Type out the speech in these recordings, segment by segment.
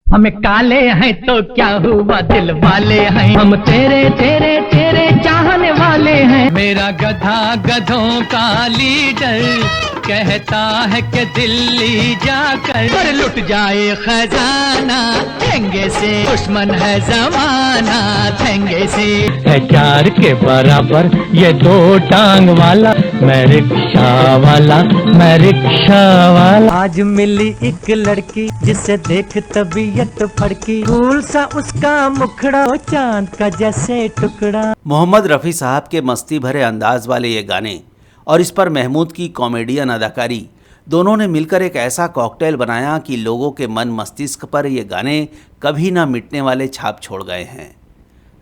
हमें काले हैं तो क्या हुआ, दिल वाले हैं हम, तेरे तेरे तेरे चाहने वाले हैं। मेरा गधा गधों का लीडर कहता है कि दिल्ली जाकर पर लुट जाए खजाना, ठेंगे से दुश्मन है जमाना, ठेंगे से है चार के बराबर ये दो टांग वाला, मैं रिक्शा वाला, मैं रिक्शा वाला। आज मिली एक लड़की जिसे देख तबीयत फड़की, फूल सा उसका मुखड़ा चांद का जैसे टुकड़ा। मोहम्मद रफ़ी साहब के मस्ती भरे अंदाज वाले ये गाने और इस पर महमूद की कॉमेडियन अदाकारी, दोनों ने मिलकर एक ऐसा कॉकटेल बनाया कि लोगों के मन मस्तिष्क पर ये गाने कभी ना मिटने वाले छाप छोड़ गए हैं।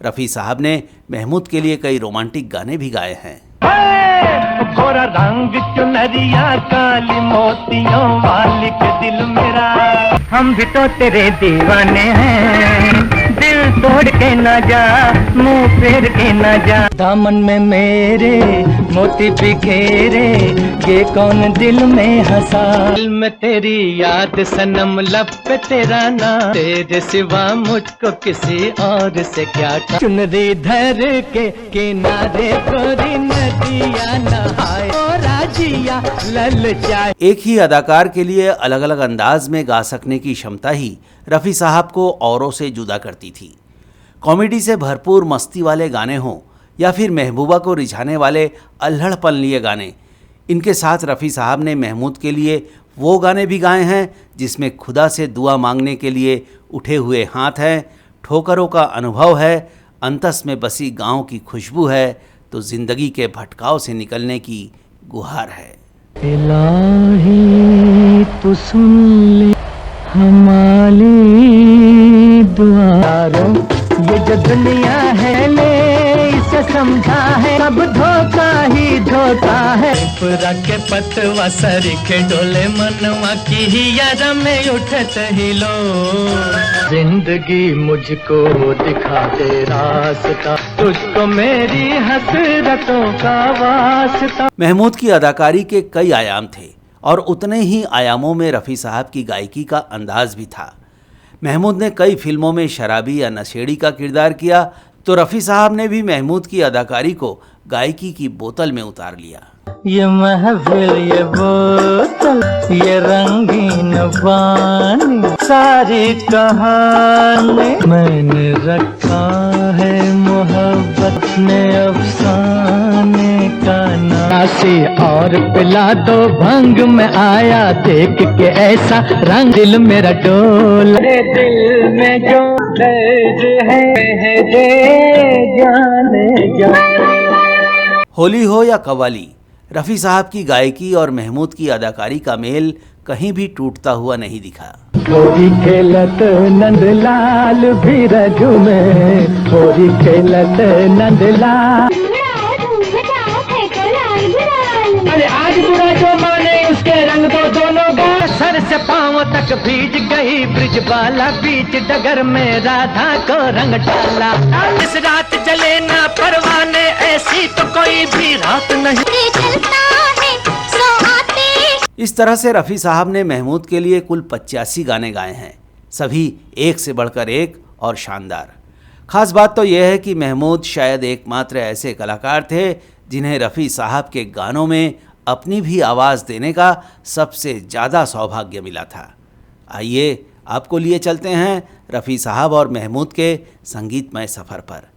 रफ़ी साहब ने महमूद के लिए कई रोमांटिक गाने भी गाए हैं। गोरा रंग चुनरिया काली मोतियों वाली के दिल मेरा, हम भी तो तेरे दीवाने हैं, दिल तोड़ के न जा, मुंह फेर के न जा। दामन में मेरे मोती बिखेरे, ये कौन दिल में हंसा, दिल में तेरी याद सनम, लब पे तेरा नाम, तेरे सिवा मुझको किसी और से क्या। चुनरी धर के किनारे गोरी नदिया नहाए, ओ राजिया ललचाए। एक ही अदाकार के लिए अलग अलग अंदाज में गा सकने की क्षमता ही रफ़ी साहब को औरों से जुदा करती थी। कॉमेडी से भरपूर मस्ती वाले गाने हों या फिर महबूबा को रिझाने वाले अल्हड़पन लिए गाने, इनके साथ रफ़ी साहब ने महमूद के लिए वो गाने भी गाए हैं जिसमें खुदा से दुआ मांगने के लिए उठे हुए हाथ हैं, ठोकरों का अनुभव है, अंतस में बसी गाँव की खुशबू है, तो ज़िंदगी के भटकाव से निकलने की गुहार है। इलाही तू सुन ले हमारी दुआरों, ये जो दुनिया है ले इसे समझा है, सब धोखा ही धोखा है। पूरा के पतवा सर के डोले मनवा की ही याद में उठत ही लो, जिंदगी मुझको दिखा दे रास्ता, तुझको मेरी हसरतों का वास्ता। महमूद की अदाकारी के कई आयाम थे और उतने ही आयामों में रफ़ी साहब की गायकी का अंदाज भी था। महमूद ने कई फिल्मों में शराबी या नशेड़ी का किरदार किया, तो रफ़ी साहब ने भी महमूद की अदाकारी को गायकी की बोतल में उतार लिया। ये महफिल ये बोतल ये रंगीन पानी, सारी कहानी मैंने रखा है मोहब्बत में अफसाने का नासी, और पिला दो भंग में आया देख के ऐसा रंग, दिल मेरा डोल, दिल में जो दर्द है दे जाने जा। होली हो या कव्वाली, रफ़ी साहब की गायकी और महमूद की अदाकारी का मेल कहीं भी टूटता हुआ नहीं दिखा। होली खेलत नंदलाल भी रजू में, होली खेलत नंदलाल, अरे आज बुरा जो माने उसके रंग दो दोनों का, सर से पांव तक भीज गई ब्रिज वाला, बीच डगर में राधा को रंग डाला। इस रात जले ना परवाने, ऐसी तो कोई भी रात नहीं। इस तरह से रफ़ी साहब ने महमूद के लिए कुल 85 गाने गाए हैं, सभी एक से बढ़कर एक और शानदार। खास बात तो यह है कि महमूद शायद एकमात्र ऐसे कलाकार थे जिन्हें रफ़ी साहब के गानों में अपनी भी आवाज़ देने का सबसे ज़्यादा सौभाग्य मिला था। आइए आपको लिए चलते हैं रफ़ी साहब और महमूद के संगीतमय सफ़र पर।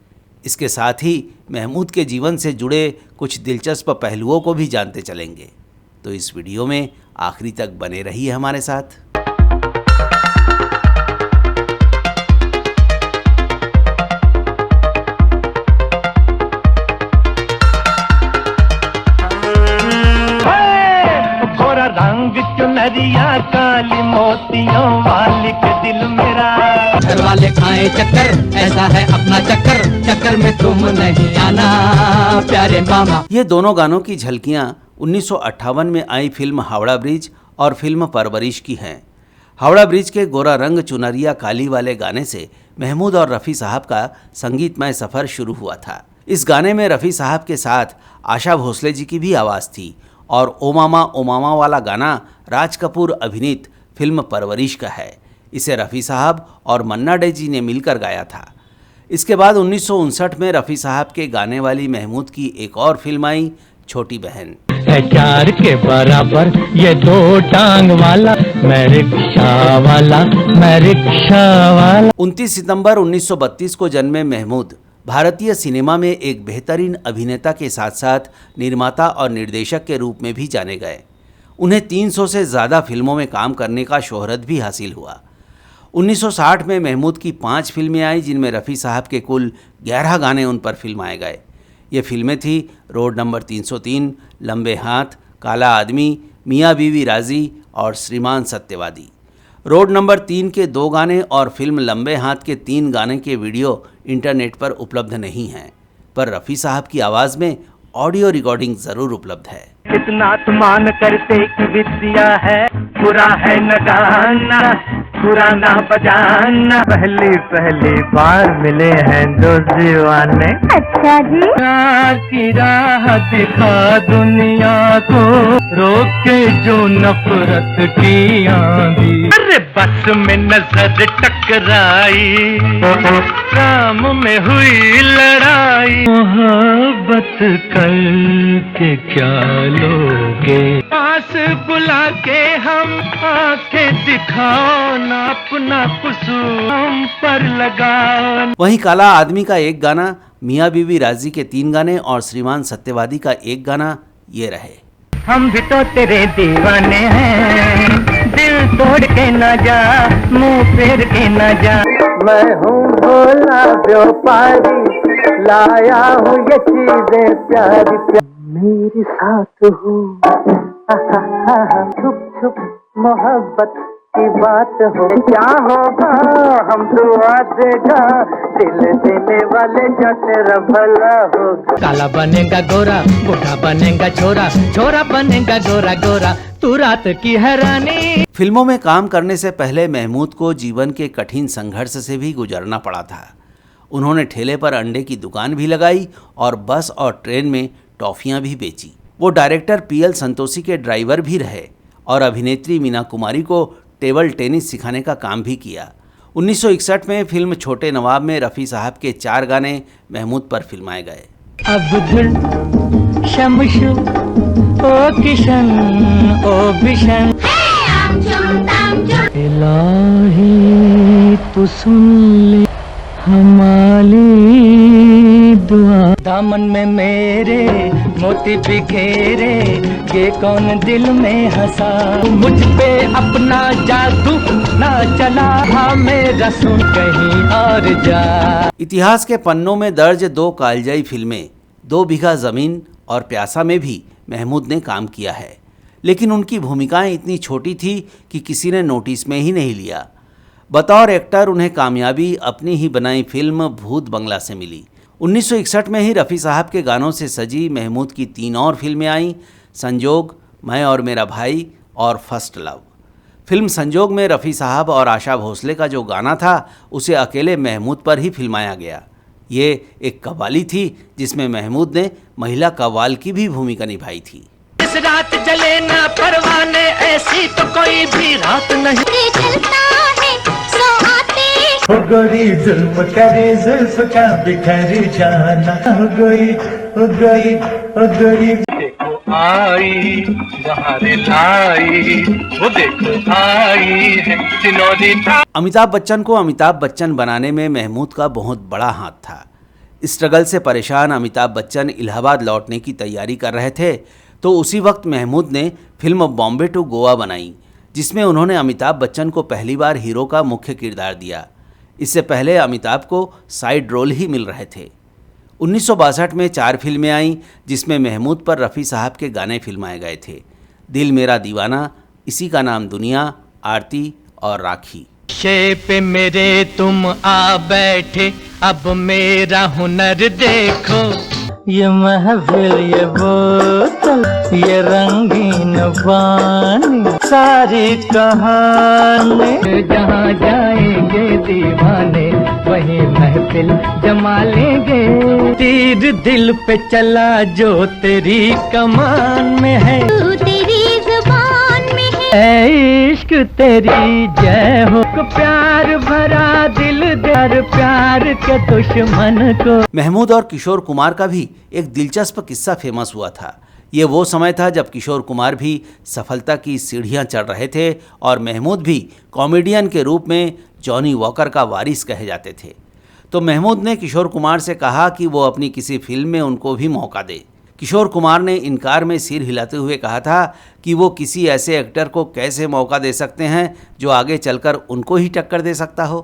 इसके साथ ही महमूद के जीवन से जुड़े कुछ दिलचस्प पहलुओं को भी जानते चलेंगे, तो इस वीडियो में आखिरी तक बने रहिए हमारे साथ। गोरा रंग चुनरिया काली मोतियों वाली के दिल मेरा, घर वाले खाए चक्कर, ऐसा है अपना चक्कर, चक्कर में तुम नहीं आना प्यारे मामा। ये दोनों गानों की झलकियाँ 1958 में आई फिल्म हावड़ा ब्रिज और फिल्म परवरिश की हैं। हावड़ा ब्रिज के गोरा रंग चुनरिया काली वाले गाने से महमूद और रफ़ी साहब का संगीतमय सफ़र शुरू हुआ था। इस गाने में रफ़ी साहब के साथ आशा भोसले जी की भी आवाज़ थी और ओ मामा वाला गाना राज कपूर अभिनीत फिल्म परवरिश का है। इसे रफ़ी साहब और मन्ना डे जी ने मिलकर गाया था। इसके बाद 1959 में रफ़ी साहब के गाने वाली महमूद की एक और फिल्म आई, छोटी बहन। है चार के बराबर ये दो टांग वाला, मैं रिक्शा वाला, मैं रिक्शा वाला। 29 सितंबर 1932 को जन्मे महमूद भारतीय सिनेमा में एक बेहतरीन अभिनेता के साथ साथ निर्माता और निर्देशक के रूप में भी जाने गए। उन्हें 300 से ज़्यादा फिल्मों में काम करने का शोहरत भी हासिल हुआ। 1960 में महमूद की 5 फिल्में आई, जिनमें रफ़ी साहब के कुल 11 गाने उन पर फिल्माए गए। ये फिल्में थी रोड नंबर 303, लंबे हाथ, काला आदमी, मियाँ बीवी राजी और श्रीमान सत्यवादी। रोड नंबर 3 के 2 गाने और फिल्म लंबे हाथ के 3 गाने के वीडियो इंटरनेट पर उपलब्ध नहीं हैं, पर रफ़ी साहब की आवाज़ में ऑडियो रिकॉर्डिंग ज़रूर उपलब्ध है। इतना तुमान करते की विद्या है, बुरा है न गाना, पुराना बजाना, पहली बार मिले हैं दो दीवाने। अच्छा जी। प्यार की राह दिखा दुनिया को, रोके जो नफरत की आंधी। अरे बस में नजर टकराई, राम में हुई लड़ाई, मोहब्बत करके क्या लोगे, पास बुला के हम आंखें दिखाओ ना, अपना कसूर हम पर लगाओ। वहीं काला आदमी का एक गाना, मियाँ बीवी राजी के 3 गाने और श्रीमान सत्यवादी का एक गाना ये रहे। हम भी तो तेरे दीवाने हैं, दिल तोड़ के न जा, मुंह फेर के न जा। मैं हूँ भोला व्यापारी, लाया हूँ ये चीजें प्यारी प्यारी, मेरे साथ हो छुप छुप मोहब्बत की बात हो, क्या होगा हम दुआ देगा, दिल देने वाले का तेरा भला होगा। काला बनेगा गोरा, गोरा बनेगा छोरा, छोरा बनेगा गोरा गोरा, तू रात की हैरानी। फिल्मों में काम करने से पहले महमूद को जीवन के कठिन संघर्ष से भी गुजरना पड़ा था। उन्होंने ठेले पर अंडे की दुकान भी लगाई और बस और ट्रेन में टॉफियां भी बेची। वो डायरेक्टर पीएल संतोषी के ड्राइवर भी रहे और अभिनेत्री मीना कुमारी को टेबल टेनिस सिखाने का काम भी किया। 1961 में फिल्म छोटे नवाब में रफ़ी साहब के 4 गाने महमूद पर फिल्माए गए। अब्दुल शमशु ओ किशन ओ बिशन, इलाही तू सुन ले हमारी दुआ, दामन में मेरे मोती बिखेरे, ये कौन दिल में हंसा, मुझ पे अपना जादू ना चला, हाँ मेरा सुन कहीं और जा। इतिहास के पन्नों में दर्ज 2 कालजयी फिल्में 2 बीघा ज़मीन और प्यासा में भी महमूद ने काम किया है, लेकिन उनकी भूमिकाएं इतनी छोटी थी कि किसी ने नोटिस में ही नहीं लिया। बतौर एक्टर उन्हें कामयाबी अपनी ही बनाई फिल्म भूत बंगला से मिली। 1961 में ही रफ़ी साहब के गानों से सजी महमूद की 3 और फिल्में आईं, संजोग, मैं और मेरा भाई और फर्स्ट लव। फिल्म संजोग में रफ़ी साहब और आशा भोसले का जो गाना था उसे अकेले महमूद पर ही फिल्माया गया। ये एक कव्वाली थी जिसमें महमूद ने महिला कव्वाल की भी भूमिका निभाई थी। इस रात जले ना परवाने, ऐसी तो कोई भी रात नहीं, हो गई जुल्म करे जुल्फ का बिखर जाना, हो गई हो गई हो गई, देखो आई जहारे लाई, वो देखो आई है सिनोरी। अमिताभ बच्चन को अमिताभ बच्चन बनाने में महमूद का बहुत बड़ा हाथ था। स्ट्रगल से परेशान अमिताभ बच्चन इलाहाबाद लौटने की तैयारी कर रहे थे, तो उसी वक्त महमूद ने फिल्म बॉम्बे टू गोवा बनाई, जिसमें उन्होंने अमिताभ बच्चन को पहली बार हीरो का मुख्य किरदार दिया। इससे पहले अमिताभ को साइड रोल ही मिल रहे थे। 1962 में 4 फिल्में आईं, जिसमें महमूद पर रफ़ी साहब के गाने फिल्माए गए थे। दिल मेरा दीवाना, इसी का नाम दुनिया, आरती और राखी। शेप पे मेरे तुम आ बैठे, अब मेरा हुनर देखो, ये महफिल ये बोतल ये रंगीन पानी, सारी कहानी, जहाँ जाएंगे दीवाने वहीं महफिल जमा लेंगे, तीर दिल पे चला जो तेरी कमान में है, तेरी जुबान में है, ऐ इश्क तेरी जय हो, प्यार भरा दिल दर प्यार के दुश्मन को। महमूद और किशोर कुमार का भी एक दिलचस्प किस्सा फेमस हुआ था। ये वो समय था जब किशोर कुमार भी सफलता की सीढ़ियां चढ़ रहे थे और महमूद भी कॉमेडियन के रूप में जॉनी वॉकर का वारिस कहे जाते थे। तो महमूद ने किशोर कुमार से कहा कि वो अपनी किसी फिल्म में उनको भी मौका दे। किशोर कुमार ने इनकार में सिर हिलाते हुए कहा था कि वो किसी ऐसे एक्टर को कैसे मौका दे सकते हैं जो आगे चलकर उनको ही टक्कर दे सकता हो।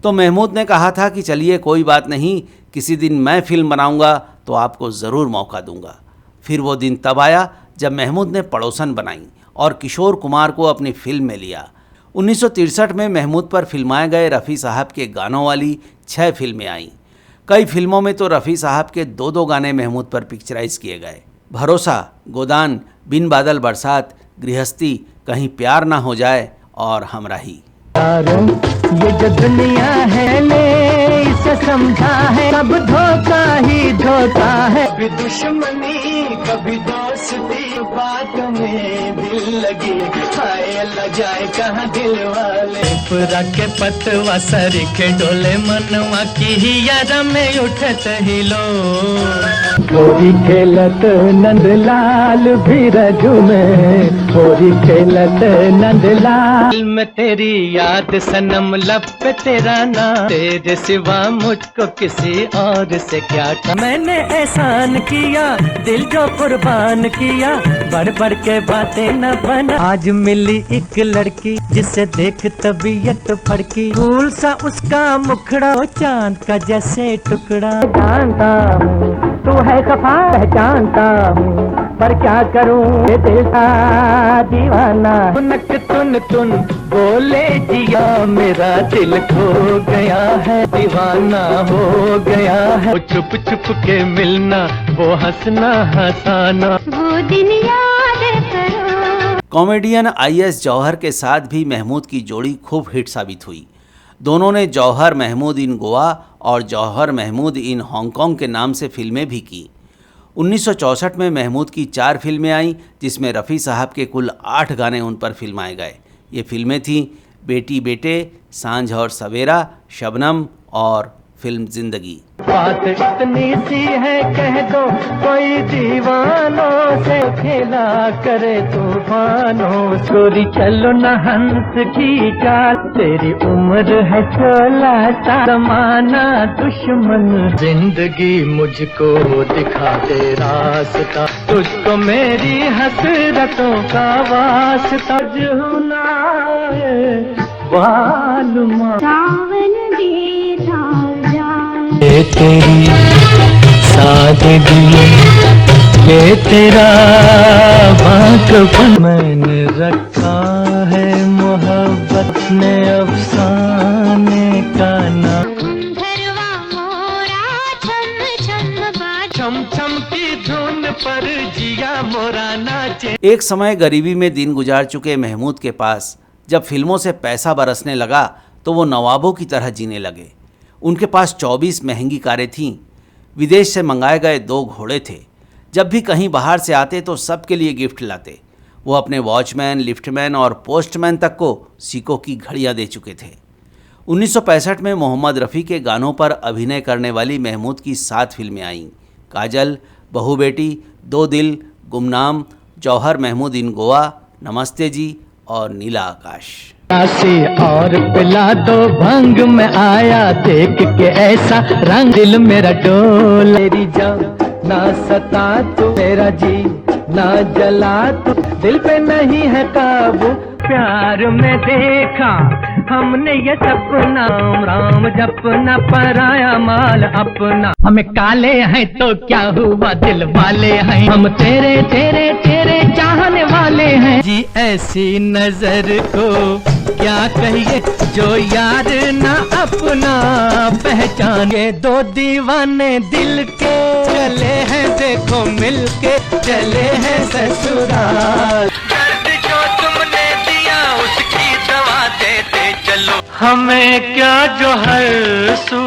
तो महमूद ने कहा था कि चलिए कोई बात नहीं, किसी दिन मैं फिल्म बनाऊंगा तो आपको ज़रूर मौका दूंगा। फिर वो दिन तब आया जब महमूद ने पड़ोसन बनाई और किशोर कुमार को अपनी फिल्म में लिया। 1963 में महमूद पर फिल्माए गए रफ़ी साहब के गानों वाली 6 फिल्में आईं। कई फिल्मों में तो रफ़ी साहब के 2-2 गाने महमूद पर पिक्चराइज किए गए। भरोसा, गोदान, बिन बादल बरसात, गृहस्थी, कहीं प्यार ना हो जाए और हमराही। ये जो दुनिया है ले इसे समझा है, सब धोखा ही धोखा है। कभी दुश्मनी कभी दोस्ती, बात में दिल लगी, हाय लग जाए कहाँ दिल वाले। पूरा के पतवा सर के डोले, मनवा की ही याद में उठत ही लो। होरी खेलत नंदलाल भी रजू में, होरी खेलत नंदलाल में तेरी याद सनम, लब पे तेरा नाम, तेरे सिवा मुझको किसी और से क्या। मैंने एहसान किया, दिल जो कुर्बान किया, बढ़ बढ़ के बातें न बना। आज मिली एक लड़की जिसे देख तबीयत फड़की, फूल सा उसका मुखड़ा, चांद का जैसे टुकड़ा। जानता हूँ तू है खफा, पहचानता हूँ पर क्या करूँ, ये दिल का दीवाना। तुनक तुन तुन बोले जिया, मेरा दिल खो गया है, दीवाना हो गया है। वो छुप छुप के मिलना, वो हंसना हंसाना, वो दिन याद करो। कॉमेडियन IS जौहर के साथ भी महमूद की जोड़ी खूब हिट साबित हुई। दोनों ने जौहर महमूद इन गोवा और जौहर महमूद इन हांगकांग के नाम से फिल्में भी की। 1964 में महमूद की 4 फिल्में आईं, जिसमें रफ़ी साहब के कुल 8 गाने उन पर फिल्माए गए। ये फिल्में थीं बेटी बेटे, सांझ और सवेरा, शबनम और फिल्म जिंदगी। बात इतनी सी है कह दो, कोई दीवानों से खेला करे तूफानों। चोरी चलो न हंस की चाल, तेरी उम्र है 16 साल, जमाना दुश्मन। जिंदगी मुझको दिखा दे रास्ता, तुझको मेरी हसरतों का वास्ता। बालुमा सावन ये तेरी सादगी, ये तेरा बांकपन, मैंने रखा है मोहब्बत में अफसाने का नाम। छम छम की धुन पर जिया मोरा नाचे। एक समय गरीबी में दिन गुजार चुके महमूद के पास जब फिल्मों से पैसा बरसने लगा तो वो नवाबों की तरह जीने लगे। उनके पास 24 महंगी कारें थीं, विदेश से मंगाए गए 2 घोड़े थे। जब भी कहीं बाहर से आते तो सबके लिए गिफ्ट लाते। वो अपने वॉचमैन, लिफ्टमैन और पोस्टमैन तक को सिक्कों की घड़ियां दे चुके थे। 1965 में मोहम्मद रफ़ी के गानों पर अभिनय करने वाली महमूद की 7 फिल्में आईं। काजल, बहू बेटी, 2 दिल, गुमनाम, जौहर महमूद इन गोवा, नमस्ते जी और नीला आकाश। और पिला दो भंग में आया देख के ऐसा रंग, दिल मेरा डोल। तेरी जान ना सता तू, मेरा जी ना जला तू, दिल पे नहीं है काबू। प्यार में देखा हमने ये सपना, राम जपना पराया माल अपना। हमें काले हैं तो क्या हुआ, दिल वाले हैं हम, तेरे तेरे तेरे चाहने वाले हैं जी। ऐसी नजर को क्या कहिए जो यार ना अपना पहचाने। 2 दीवाने दिल के चले हैं देखो मिलके, चले हैं ससुराल। दर्द जो तुमने दिया उसकी दवा देते चलो, हमें क्या जो हर सू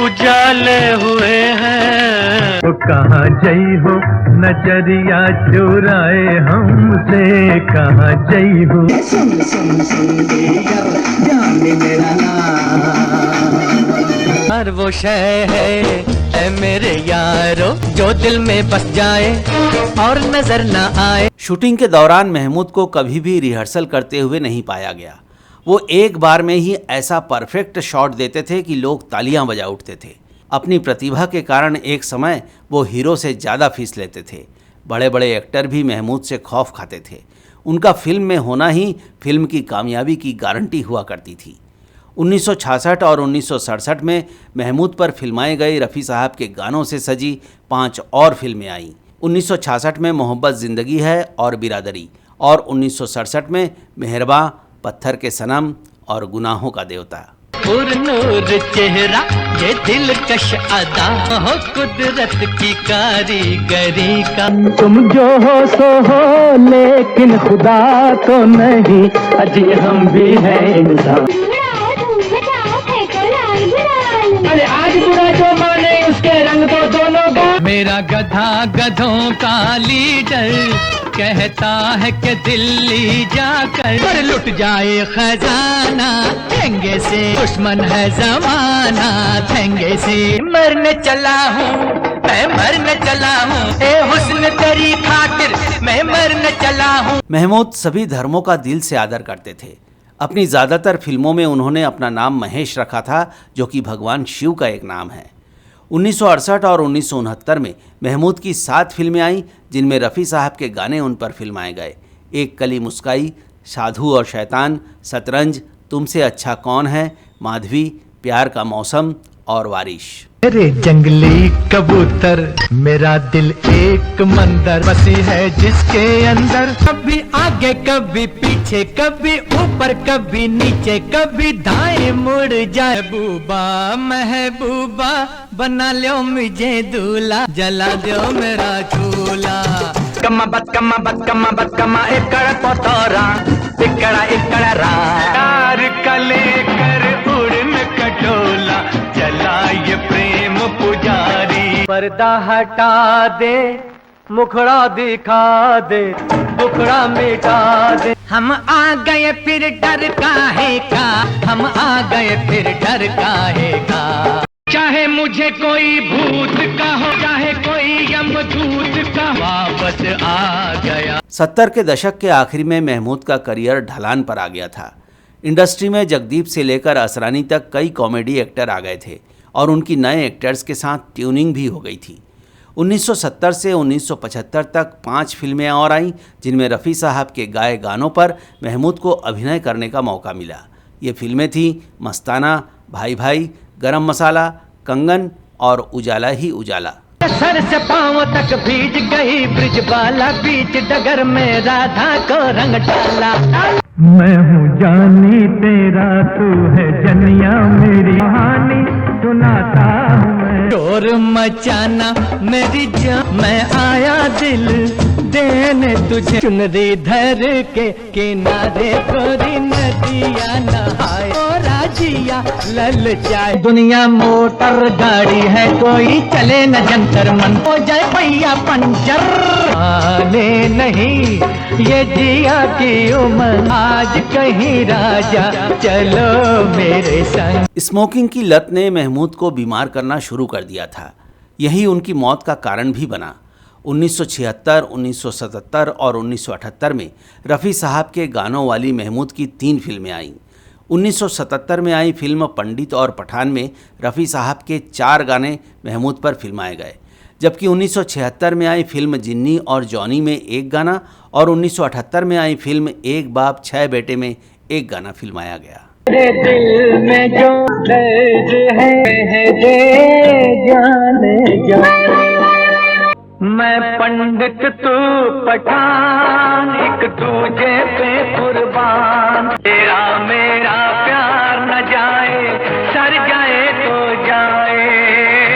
उजाले हुए हैं। तो कहाँ जई हो नजरिया चुराए हमसे, कहाँ जई हो। हर वो शय है ऐ मेरे यारो जो दिल में बस जाए और नजर ना आए। शूटिंग के दौरान महमूद को कभी भी रिहर्सल करते हुए नहीं पाया गया। वो एक बार में ही ऐसा परफेक्ट शॉट देते थे कि लोग तालियां बजा उठते थे। अपनी प्रतिभा के कारण एक समय वो हीरो से ज़्यादा फीस लेते थे। बड़े बड़े एक्टर भी महमूद से खौफ खाते थे। उनका फिल्म में होना ही फिल्म की कामयाबी की गारंटी हुआ करती थी। 1966 और 1967 में महमूद पर फिल्माए गए रफ़ी साहब के गानों से सजी 5 और फिल्में आईं। 1966 में मोहब्बत ज़िंदगी है और बिरादरी, और 1967 में मेहरबां, पत्थर के सनम और गुनाहों का देवता। नूर चेहरा ये दिलकश अदा हो कुदरत की कारीगरी का। तुम जो हो सो हो लेकिन खुदा तो नहीं, अजी हम भी हैं इंसान। अरे आज बुरा जो माने उसके रंग तो दोनों का। मेरा गधा गधों का लीडर कहता है कि दिल्ली जाकर लुट जाए खजाना, ठेंगे से दुश्मन है जमाना, ठेंगे से मरने चला हूँ मैं, मरने चला हूँ ए हुस्न तेरी खातिर मैं मरने चला हूँ। महमूद सभी धर्मों का दिल से आदर करते थे। अपनी ज़्यादातर फिल्मों में उन्होंने अपना नाम महेश रखा था, जो कि भगवान शिव का एक नाम है। 1968 और 1969 में महमूद की 7 फिल्में आईं, जिनमें रफ़ी साहब के गाने उन पर फिल्माए गए। एक कली मुस्काई, साधु और शैतान, शतरंज, तुमसे अच्छा कौन है, माधवी, प्यार का मौसम और वारिश। मेरे जंगली कबूतर मेरा दिल एक मंदिर बसी है जिसके अंदर, कभी आगे कभी पीछे, कभी ऊपर कभी नीचे, कभी दाएं मुड़ जाए। महबूबा महबूबा बना लो मुझे दूल्हा, जला दो मेरा चूल्हा। कम्मा बत कम्मा बत कम्मा बत कम्मा एकड़ पोतोरा इकड़ा इकड़ा रा, प्यार का लेकर उड़न कटोला, चला ये प्रेम पुजारी। पर्दा हटा दे मुखड़ा दिखा दे, दुखड़ा मिटा दे। हम आ गए फिर डर काहे का, हम आ गए फिर डर काहे का। चाहे मुझे कोई भूत का हो, चाहे कोई यमदूत का, वापस आ गया। 70 के दशक के आखिर में महमूद का करियर ढलान पर आ गया था। इंडस्ट्री में जगदीप से लेकर असरानी तक कई कॉमेडी एक्टर आ गए थे और उनकी नए एक्टर्स के साथ ट्यूनिंग भी हो गई थी। 1970 से 1975 तक 5 फिल्में और आईं, जिनमें रफ़ी साहब के गाए गानों पर महमूद को अभिनय करने का मौका मिला। ये फिल्में थीं मस्ताना, भाई भाई, गरम मसाला, कंगन और उजाला ही उजाला। सर से पांव तक भीज गई ब्रिजबाला, बीच डगर में राधा को रंग डाला। मैं हूँ जानी तेरा, तू है जनिया मेरी कहानी सुनाता हूँ मैं। शोर मचाना मेरी जान, मैं आया दिल देने तुझे, चुनरी धर के किनारे गोरी नदिया नहाए, राजिया ललचाए। दुनिया मोटर गाड़ी है, कोई चले न जंतर मन, हो जाए भैया पंचर, आने नहीं ये जिया की उम्र, आज कहीं राजा चलो मेरे संग। स्मोकिंग की लत ने महमूद को बीमार करना शुरू कर दिया था। यही उनकी मौत का कारण भी बना। 1976, 1977 और 1978 में रफ़ी साहब के गानों वाली महमूद की 3 फिल्में आईं। 1977 में आई फिल्म पंडित और पठान में रफ़ी साहब के 4 गाने महमूद पर फिल्माए गए, जबकि 1976 में आई फिल्म जिन्नी और जॉनी में 1 गाना और 1978 में आई फिल्म एक बाप 6 बेटे में 1 गाना फिल्माया गया। दिल में जो दर्द है जाने जा, मैं पंडित तू पठान, एक दूजे पे कुर्बान, तेरा मेरा प्यार न जाए, सर जाए तो जाए।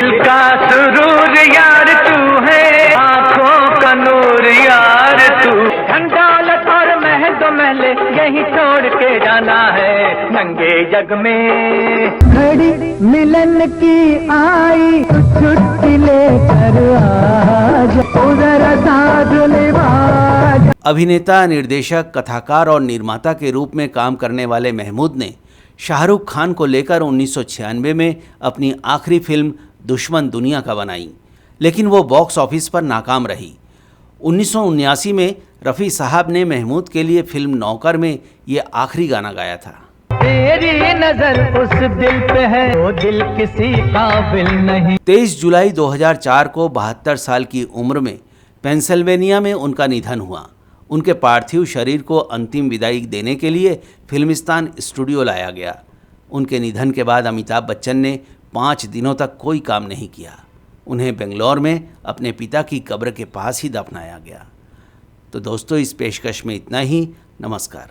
दिल का सुरूर यार तू है, आँखों का नूर यार तू, धन दौलत और महल पहले यही छोड़ के जाना है नंगे जग में। घड़ी मिलन की आई छुट्टी लेकर आज उधर साथ निभाज। अभिनेता, निर्देशक, कथाकार और निर्माता के रूप में काम करने वाले महमूद ने शाहरुख खान को लेकर 1996 में अपनी आखिरी फिल्म दुश्मन दुनिया का बनाई, लेकिन वो बॉक्स ऑफिस पर नाकाम रही। 1979 में रफ़ी साहब ने महमूद के लिए फिल्म नौकर में ये आखिरी गाना गाया था। तेरी नजर उस दिल पे है, वो दिल किसी काबिल नहीं। 23 जुलाई 2004 को 72 साल की उम्र में पेंसिल्वेनिया में उनका निधन हुआ। उनके पार्थिव शरीर को अंतिम विदाई देने के लिए फिल्मिस्तान स्टूडियो लाया गया। उनके निधन के बाद अमिताभ बच्चन ने 5 दिनों तक कोई काम नहीं किया। उन्हें बेंगलोर में अपने पिता की कब्र के पास ही दफनाया गया। तो दोस्तों, इस पेशकश में इतना ही। नमस्कार।